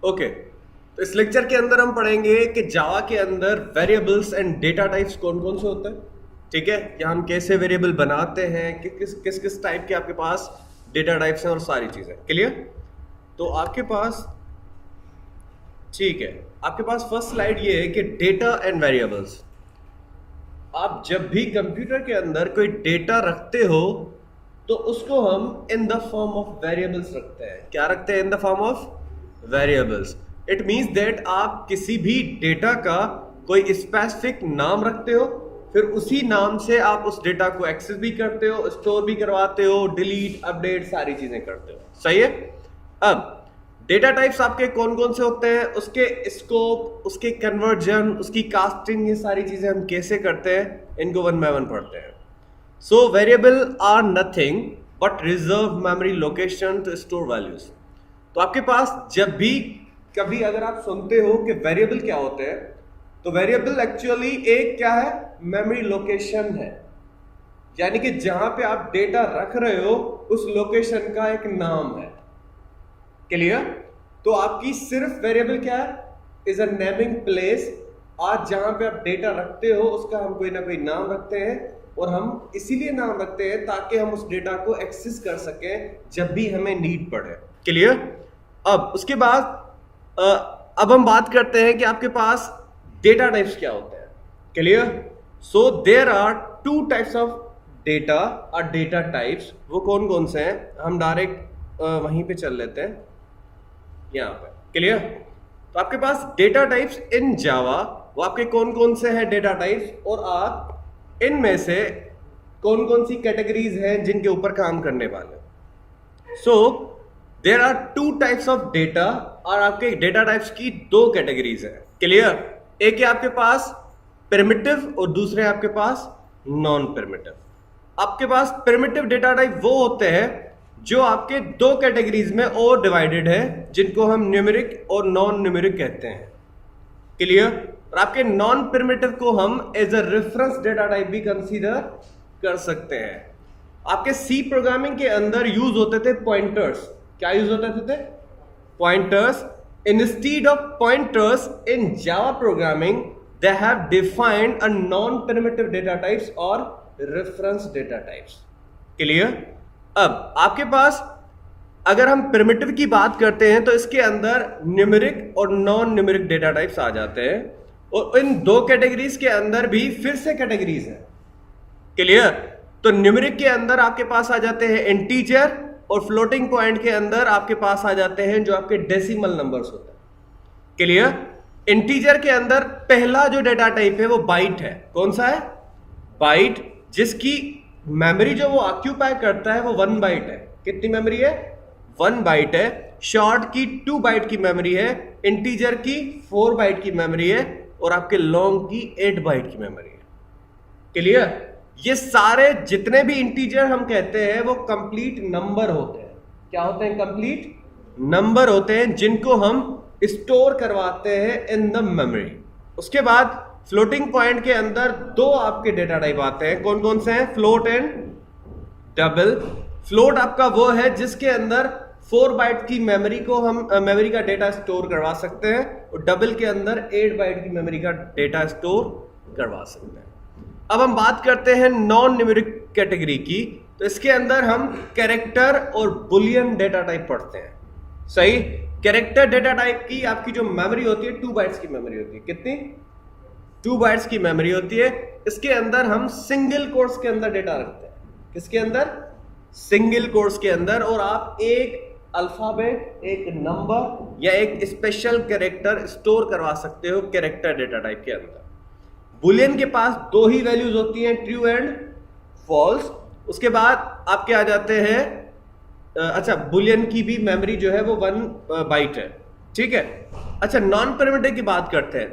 Okay, तो इस lecture के अंदर हम पढ़ेंगे कि जावा के अंदर वेरिएबल्स एंड डेटा टाइप्स कौन कौन से होते हैं। ठीक है, या हम कैसे वेरिएबल बनाते हैं, कि किस किस टाइप के आपके पास डेटा टाइप्स हैं और सारी चीजें क्लियर। तो आपके पास ठीक है, आपके पास फर्स्ट स्लाइड ये है कि डेटा एंड वेरिएबल्स। आप जब भी कंप्यूटर के अंदर कोई डेटा रखते हो तो उसको हम in the form of variables रखते हैं। क्या रखते हैं? In the form of variables. It means that आप किसी भी डेटा का कोई स्पेसिफिक नाम रखते हो, फिर उसी नाम से आप उस डेटा को एक्सेस भी करते हो, स्टोर भी करवाते हो, डिलीट अपडेट सारी चीजें करते हो। सही है। अब डेटा टाइप्स आपके कौन कौन से होते हैं, उसके स्कोप, उसके कन्वर्जन, उसकी कास्टिंग, ये सारी चीजें हम कैसे करते हैं, इनको वन बाय वन पढ़ते हैं। So variable are nothing but reserve memory location to store values. तो आपके पास जब भी कभी अगर आप सुनते हो कि वेरिएबल क्या होते हैं, तो वेरिएबल एक्चुअली एक क्या है, मेमोरी लोकेशन है। यानी कि जहां पे आप डेटा रख रहे हो उस लोकेशन का एक नाम है। क्लियर। तो आपकी सिर्फ वेरिएबल क्या है, इज अ नेमिंग प्लेस। आज जहां पे आप डेटा रखते हो उसका हम कोई ना कोई नाम रखते हैं, और हम इसीलिए नाम रखते हैं ताकि हम उस डेटा को एक्सेस कर सकें जब भी हमें नीड पड़े। क्लियर। अब उसके बाद अब हम बात करते हैं कि आपके पास डेटा टाइप्स क्या होते हैं। Clear. So there are two types of data और डेटा टाइप्स। वो कौन कौन से हैं, हम डायरेक्ट वहीं पे चल लेते हैं यहाँ पे। क्लियर। तो आपके पास डेटा टाइप्स इन जावा, वो आपके कौन कौन से हैं डेटा टाइप्स, और आप इनमें से कौन कौन सी कैटेगरीज हैं जिनके ऊपर काम करने वाले। So there are two types of data, और आपके डेटा टाइप्स की दो कैटेगरीज हैं। क्लियर। एक है आपके पास प्रिमिटिव और दूसरे आपके पास नॉन प्रिमिटिव। आपके पास प्रिमिटिव डेटा टाइप वो होते हैं जो आपके दो कैटेगरीज में और डिवाइडेड है, जिनको हम न्यूमेरिक और नॉन न्यूमेरिक कहते हैं। क्लियर। और आपके नॉन प्रिमिटिव को हम as a reference data type भी कंसीडर कर सकते हैं। आपके सी प्रोग्रामिंग के अंदर यूज होते थे पॉइंटर्स। क्या यूज होते थे? Pointers. Instead of pointers in Java programming they have defined a non primitive data types और रेफरेंस डेटा टाइप्स। क्लियर। अब आपके पास अगर हम प्रिमिटिव की बात करते हैं तो इसके अंदर न्यूमेरिक और नॉन न्यूमेरिक डेटा टाइप्स आ जाते हैं, और इन दो कैटेगरीज के अंदर भी फिर से कैटेगरीज हैं। क्लियर। तो न्यूमेरिक के अंदर आपके पास आ जाते हैं इंटीजर, और फ्लोटिंग पॉइंट के अंदर आपके पास आ जाते हैं जो आपके डेसिमल नंबर्स होते हैं। क्लियर। इंटीजर के अंदर पहला जो डेटा टाइप है वो बाइट है। कौन सा है? बाइट, जिसकी मेमोरी जो वो ऑक्यूपाई करता है वो 1 बाइट है। कितनी मेमोरी है? 1 बाइट है। शॉर्ट की 2 बाइट की मेमोरी है, इंटीजर की 4 बाइट की मेमोरी है, और आपके लॉन्ग की 8 बाइट की मेमोरी है। क्लियर। ये सारे जितने भी इंटीजर हम कहते हैं वो कंप्लीट नंबर होते हैं। क्या होते हैं? कंप्लीट नंबर होते हैं, जिनको हम स्टोर करवाते हैं इन द मेमोरी। उसके बाद फ्लोटिंग पॉइंट के अंदर दो आपके डेटा टाइप आते हैं। कौन कौन से हैं? Float and double. फ्लोट आपका वो है जिसके अंदर 4 बाइट की मेमोरी को हम मेमोरी का डेटा स्टोर करवा सकते हैं, और डबल के अंदर 8 बाइट की मेमोरी का डेटा स्टोर करवा सकते हैं। अब हम बात करते हैं नॉन न्यूमेरिक कैटेगरी की। तो इसके अंदर हम कैरेक्टर और बुलियन डेटा टाइप पढ़ते हैं। सही। कैरेक्टर डेटा टाइप की आपकी जो मेमोरी होती है 2 बाइट्स की मेमोरी होती है। कितनी? 2 बाइट्स की मेमोरी होती है। इसके अंदर हम सिंगल कोट्स के अंदर डेटा रखते हैं। किसके अंदर? सिंगल कोट्स के अंदर। और आप एक अल्फाबेट, एक नंबर या एक स्पेशल कैरेक्टर स्टोर करवा सकते हो कैरेक्टर डेटा टाइप के अंदर। बुलियन के पास 2 ही वैल्यूज होती हैं, ट्रू एंड फॉल्स। उसके बाद आपके आ जाते हैं अच्छा, बुलियन की भी मेमोरी जो है वो 1 बाइट है। ठीक है। अच्छा, नॉन प्रिमिटिव की बात करते हैं।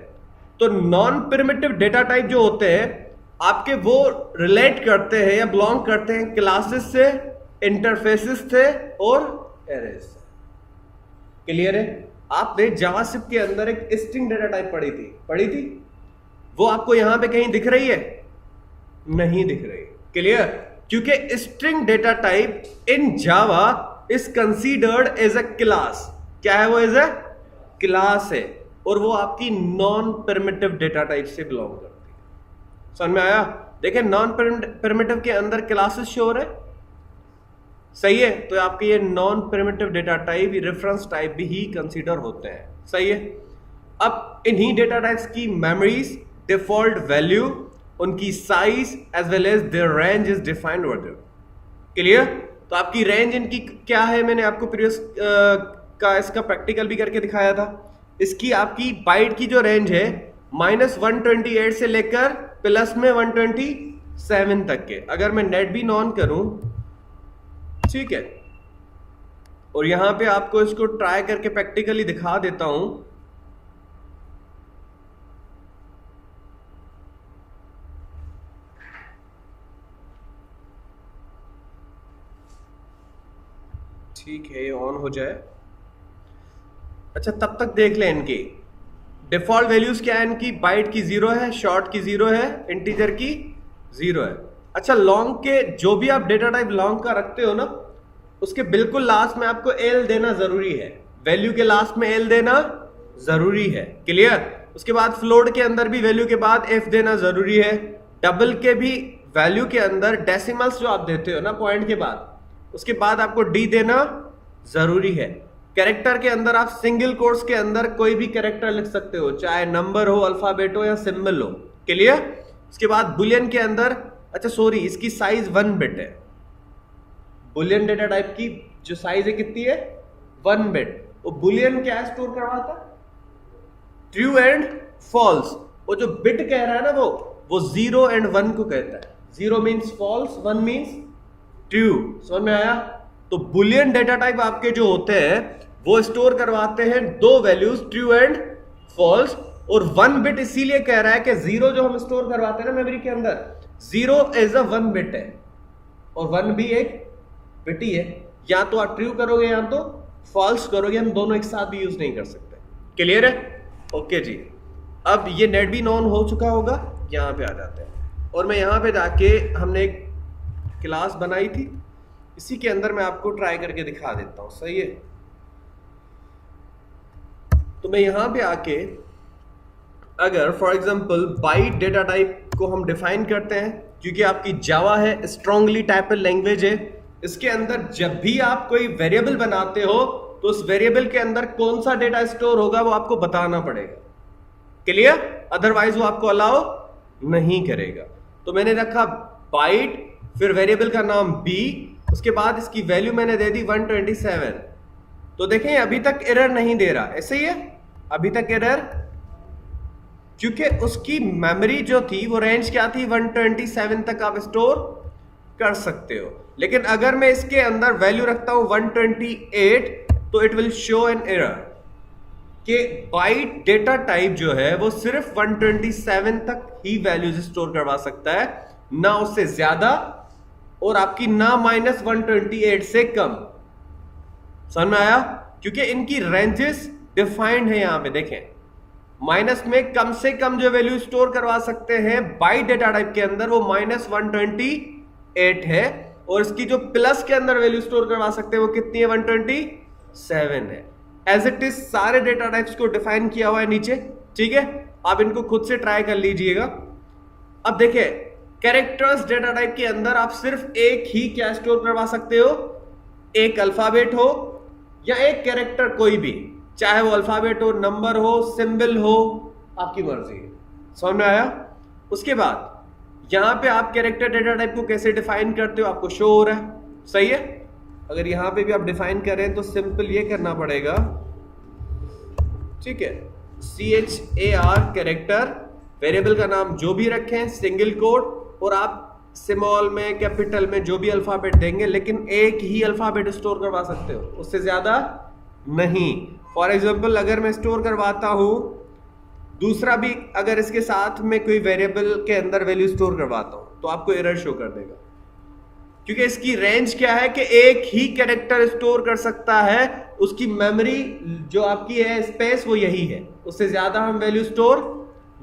तो नॉन प्रिमिटिव डेटा टाइप जो होते हैं आपके, वो रिलेट करते हैं या बिलोंग करते हैं क्लासेस से, इंटरफेसेस से और एरेज से। क्लियर है। आपने जावास्क्रिप्ट के अंदर एक स्ट्रिंग डेटा टाइप पढ़ी थी। वो आपको यहां पे कहीं दिख रही है? नहीं दिख रही। क्लियर। क्योंकि string data type in Java is considered as a class. क्या है वो? एज अ क्लास है और वो आपकी नॉन परमिटिव डेटा टाइप से बिलोंग करती है। समझ में आया? देखें, नॉन परमिटिव के अंदर क्लासेस शो हो रहे, सही है, तो आपके ये non primitive data type, reference type भी ही कंसीडर होते हैं, सही है। अब इन्हीं डेटा टाइप्स की मेमोरीज, डिफॉल्ट वैल्यू, उनकी size as well as their range is defined over there. Clear? तो आपकी रेंज इनकी क्या है, मैंने आपको प्रीवियस का इसका प्रैक्टिकल भी करके दिखाया था। इसकी आपकी बाइट की जो रेंज है -128 से लेकर प्लस में 127 तक के। अगर मैं नेट भी ऑन करूं, ठीक है, और यहां पे आपको इसको ट्राई करके प्रैक्टिकली दिखा देता हूं। ठीक है, ये ऑन हो जाए। अच्छा, तब तक देख लें इनकी डिफॉल्ट वैल्यूज क्या है। इनकी बाइट की 0 है, शॉर्ट की 0 है, इंटीजर की 0 है। अच्छा, लॉन्ग के जो भी आप डेटा टाइप लॉन्ग का रखते हो ना, उसके बिल्कुल लास्ट में आपको एल देना जरूरी है। वैल्यू के लास्ट में एल देना जरूरी है। क्लियर? उसके बाद फ्लोट के अंदर भी वैल्यू के बाद एफ देना जरूरी है। डबल के भी वैल्यू के अंदर डेसिमल्स जो आप देते हो ना पॉइंट के बाद, उसके बाद आपको डी देना जरूरी है। कैरेक्टर के अंदर आप सिंगल कोट्स के अंदर कोई भी कैरेक्टर लिख सकते हो, चाहे नंबर हो, अल्फाबेट हो या सिंबल हो। क्लियर? उसके बाद बुलियन के अंदर, अच्छा सॉरी, इसकी साइज 1 बिट है। बुलियन डेटा टाइप की जो साइज है कितनी है? 1 बिट। वो बुलियन क्या स्टोर करवाता? True and false. वो जो बिट कह रहा है ना, वो 0 एंड 1 को कहता है। 0 मीन्स फॉल्स, 1 मीन्स ट्रू। समझ में आया? तो बुलियन डेटा टाइप आपके जो होते हैं वो स्टोर करवाते हैं 2 वैल्यूज, ट्रू एंड फॉल्स। और 1 बिट इसीलिए कह रहा है कि 0 जो हम स्टोर करवाते हैं ना मेमोरी के अंदर, 0 एज अ 1 बिट है और 1 भी एक बिट ही है। या तो आप ट्रू करोगे या तो फॉल्स करोगे, हम दोनों एक साथ भी यूज नहीं कर सकते। क्लियर है? ओके जी। अब ये नेट भी ऑन हो चुका होगा, यहां पे आ जाते हैं और मैं यहां पे जाके, हमने एक क्लास बनाई थी, इसी के अंदर मैं आपको ट्राई करके दिखा देता हूं, सही है। तो मैं यहां पे आके, अगर for example byte data type को हम डिफाइन करते हैं, क्योंकि आपकी जावा है, स्ट्रांगली टाइप्ड लैंग्वेज है, इसके अंदर जब भी आप कोई वेरिएबल बनाते हो तो उस वेरिएबल के अंदर कौन सा डेटा स्टोर होगा वो आपको बताना पड़ेगा। क्लियर? अदरवाइज वो आपको अलाउ नहीं करेगा। तो मैंने रखा बाइट, फिर वेरिएबल का नाम b, उसके बाद इसकी वैल्यू मैंने दे दी 127। तो देखें अभी तक एरर नहीं दे रहा, ऐसे ही है अभी तक एरर, क्योंकि उसकी मेमोरी जो थी वो रेंज क्या थी, 127 तक आप स्टोर कर सकते हो। लेकिन अगर मैं इसके अंदर वैल्यू रखता हूं 128 तो it will show an error कि बाइट डेटा टाइप जो है वो सिर्फ 127 तक ही वैल्यूज स्टोर करवा सकता है, ना उससे ज्यादा और आपकी ना -128 से कम। समझ में आया? क्योंकि इनकी रेंजेस डिफाइंड है। यहां पे देखें, माइनस में कम से कम जो वैल्यू स्टोर करवा सकते हैं बाइट डेटा टाइप के अंदर वो -128 है, और इसकी जो प्लस के अंदर वैल्यू स्टोर करवा सकते हैं वो कितनी है, 127 है। एज इट इज सारे डेटा टाइप्स को डिफाइन किया हुआ है नीचे, ठीक है। आप इनको खुद से ट्राई कर लीजिएगा। अब देखिए, कैरेक्टर्स डेटा टाइप के अंदर आप सिर्फ एक ही क्या स्टोर करवा सकते हो, एक अल्फाबेट हो या एक कैरेक्टर कोई भी, चाहे वो अल्फाबेट हो, नंबर हो, सिंबल हो, आपकी मर्जी है। समझ में आया? उसके बाद यहां पे आप कैरेक्टर डेटा टाइप को कैसे डिफाइन करते हो आपको शो हो रहा है, सही है। अगर यहां पे भी आप डिफाइन करें तो सिंपल ये करना पड़ेगा, ठीक है, CHAR कैरेक्टर, वेरिएबल का नाम जो भी रखें सिंगल कोड, और आप स्मॉल में कैपिटल में जो भी अल्फाबेट देंगे, लेकिन एक ही अल्फाबेट स्टोर करवा सकते हो, उससे ज्यादा नहीं। फॉर एग्जाम्पल अगर मैं स्टोर करवाता हूं दूसरा भी, अगर इसके साथ में कोई वेरिएबल के अंदर वैल्यू स्टोर करवाता हूं तो आपको एरर शो कर देगा, क्योंकि इसकी रेंज क्या है कि एक ही कैरेक्टर स्टोर कर सकता है। उसकी मेमोरी जो आपकी है स्पेस वो यही है, उससे ज्यादा हम वैल्यू स्टोर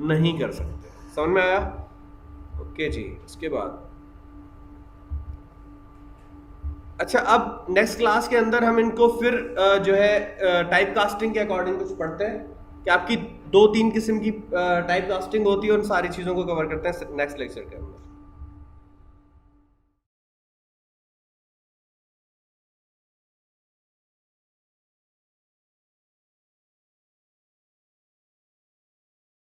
नहीं कर सकते। समझ में आया? ओके जी। उसके बाद अच्छा, अब नेक्स्ट क्लास के अंदर हम इनको फिर जो है टाइप कास्टिंग के अकॉर्डिंग कुछ पढ़ते हैं कि आपकी 2-3 किस्म की टाइप कास्टिंग होती है, उन सारी चीज़ों को कवर करते हैं नेक्स्ट लेक्चर के अंदर।